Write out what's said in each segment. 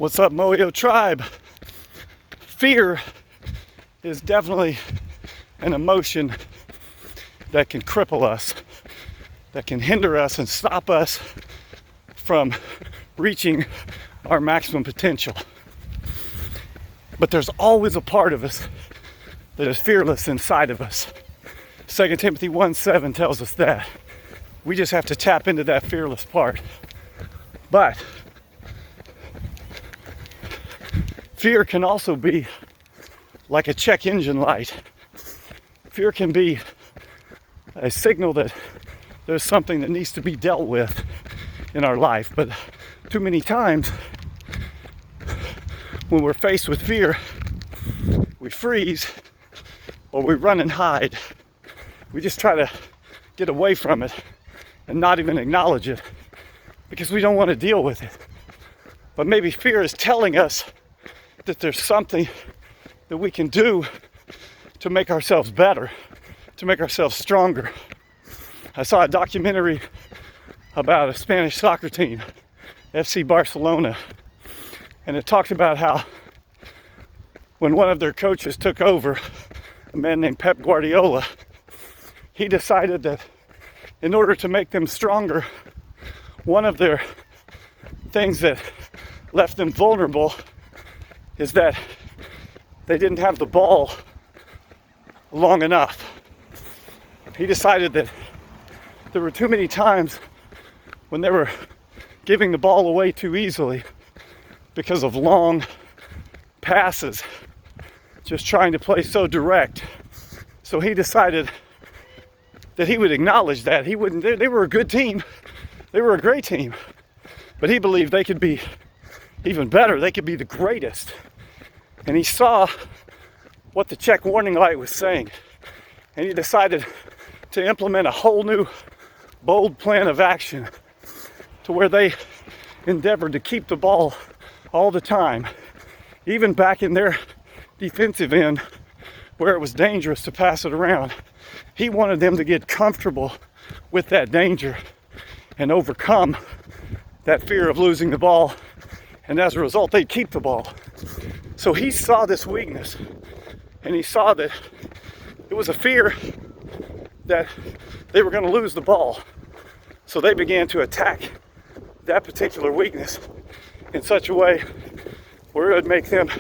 What's up, Moyo Tribe? Fear is definitely an emotion that can cripple us, that can hinder us and stop us from reaching our maximum potential. But there's always a part of us that is fearless inside of us. 2 Timothy 1:7 tells us that. We just have to tap into that fearless part. But fear can also be like a check engine light. Fear can be a signal that there's something that needs to be dealt with in our life. But too many times when we're faced with fear, we freeze or we run and hide. We just try to get away from it and not even acknowledge it because we don't want to deal with it. But maybe fear is telling us that there's something that we can do to make ourselves better, to make ourselves stronger. I saw a documentary about a Spanish soccer team, FC Barcelona, and it talked about how when one of their coaches took over, a man named Pep Guardiola, he decided that in order to make them stronger, one of their things that left them vulnerable is that they didn't have the ball long enough. He decided that there were too many times when they were giving the ball away too easily because of long passes, just trying to play so direct. So he decided that he would acknowledge that. He wouldn't, they were a good team. They were a great team. But he believed they could be even better. They could be the greatest. And he saw what the check warning light was saying. And he decided to implement a whole new bold plan of action to where they endeavored to keep the ball all the time, even back in their defensive end where it was dangerous to pass it around. He wanted them to get comfortable with that danger and overcome that fear of losing the ball. And as a result, they'd keep the ball. So he saw this weakness, and he saw that it was a fear that they were going to lose the ball. So they began to attack that particular weakness in such a way where it would make them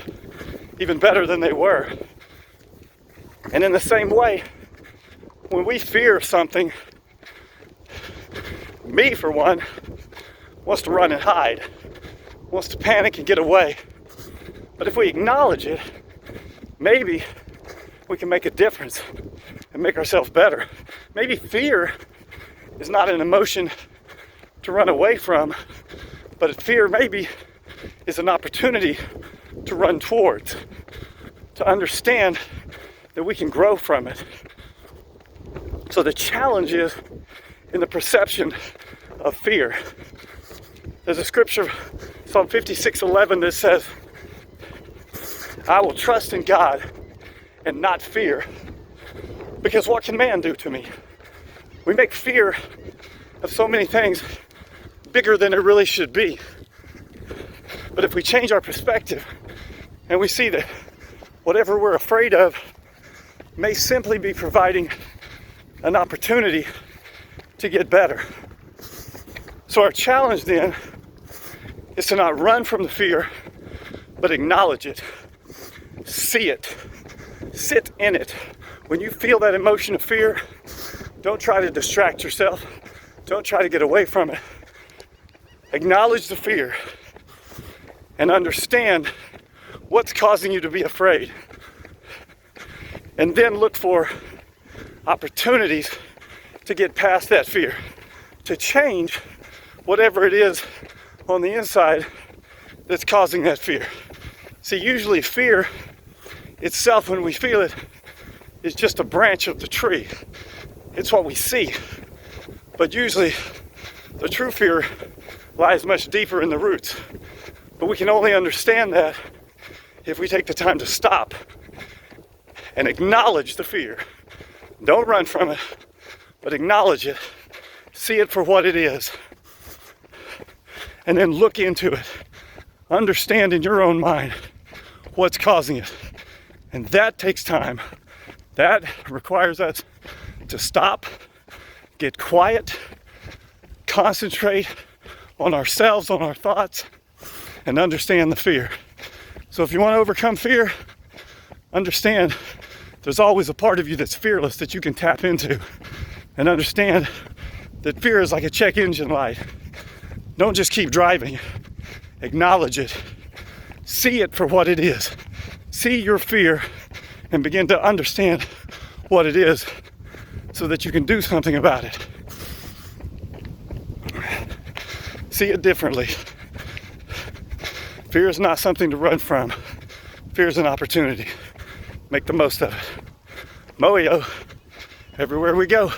even better than they were. And in the same way, when we fear something, me for one, wants to run and hide, wants to panic and get away. But if we acknowledge it, maybe we can make a difference and make ourselves better. Maybe fear is not an emotion to run away from, but fear maybe is an opportunity to run towards, to understand that we can grow from it. So the challenge is in the perception of fear. There's a scripture, Psalm 56:11, that says, I will trust in God and not fear, because what can man do to me? We make fear of so many things bigger than it really should be. But if we change our perspective and we see that whatever we're afraid of may simply be providing an opportunity to get better. So our challenge then is to not run from the fear, but acknowledge it, see it, sit in it. When you feel that emotion of fear, don't try to distract yourself. Don't try to get away from it. Acknowledge the fear and understand what's causing you to be afraid. And then look for opportunities to get past that fear, to change whatever it is on the inside that's causing that fear. See, usually fear itself, when we feel it, is just a branch of the tree. It's what we see. But usually the true fear lies much deeper in the roots. But we can only understand that if we take the time to stop and acknowledge the fear. Don't run from it, but acknowledge it. See it for what it is. And then look into it. understand in your own mind what's causing it. And that takes time. That requires us to stop, get quiet, concentrate on ourselves, on our thoughts, and understand the fear. So if you want to overcome fear, understand there's always a part of you that's fearless that you can tap into, and understand that fear is like a check engine light. Don't just keep driving. Acknowledge it. See it for what it is. See your fear and begin to understand what it is so that you can do something about it. See it differently. Fear is not something to run from. Fear is an opportunity. Make the most of it. Moyo, everywhere we go.